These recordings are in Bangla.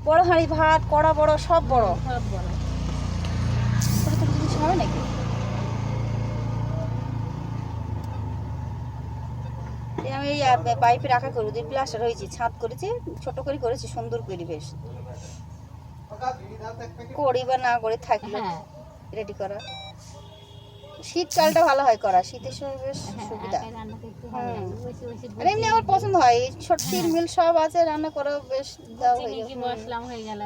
বড় হাঁড়ি ভাত, কড়া বড়, সব বড়। সব বড়। ছোট ছোট জিনিস হবে নাকি? আমি এই পাইপে রাখা করবো, যে প্লাস্টার হয়েছে, ছাদ করেছি, ছোট করে করেছি, সুন্দর করে বেশ। করি বা না করে থাকলো হ্যাঁ রেডি করা। শীতকালটা ভালো হয় করা, শীতের সময় বেশ সুবিধা। একাই রান্না করতে ভালো লাগে, বসে বসে আর এমনি আমার পছন্দ হয়, এই ছোট মিল সব আছে, রান্না করা বেশ দাও হয়ে যাবে, বসলাম হয়ে গেল।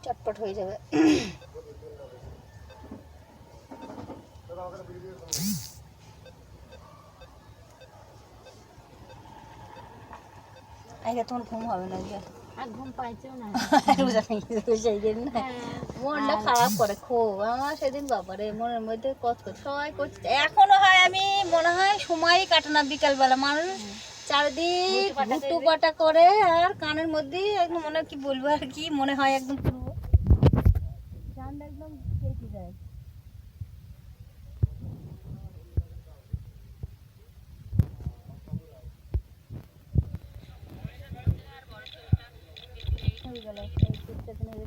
চটপট হয়ে যাবে। আগে তোমার ঘুম হবে না, আর ঘুম পাইছেও না। মনটা খারাপ করে খুব আমার সেদিন। বাবারে মনের মধ্যে কত সবাই করছে, এখনো হয়। আমি মনে হয় সময়ই কাটে না বিকালবেলা, মানুষ চারিদিক হুটু পাটা করে, আর কানের মধ্যে একদম মনে কি বলবো আর কি মনে হয়, একদম পুরো ঠান্ডা একদম কেটে যায়। হয়ে গেল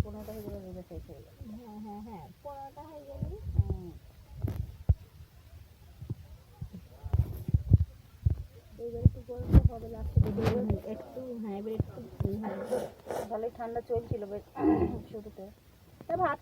কোনোটা হয়ে গেল, রোজা শেষ হয়ে গেল। হ্যাঁ পরোটা হয়ে গেলে এইবার একটু গরমটা হবে লাগছে, একটু হ্যাঁ এবার একটু ভালোই ঠান্ডা চলছিল শুরুতে। ভাত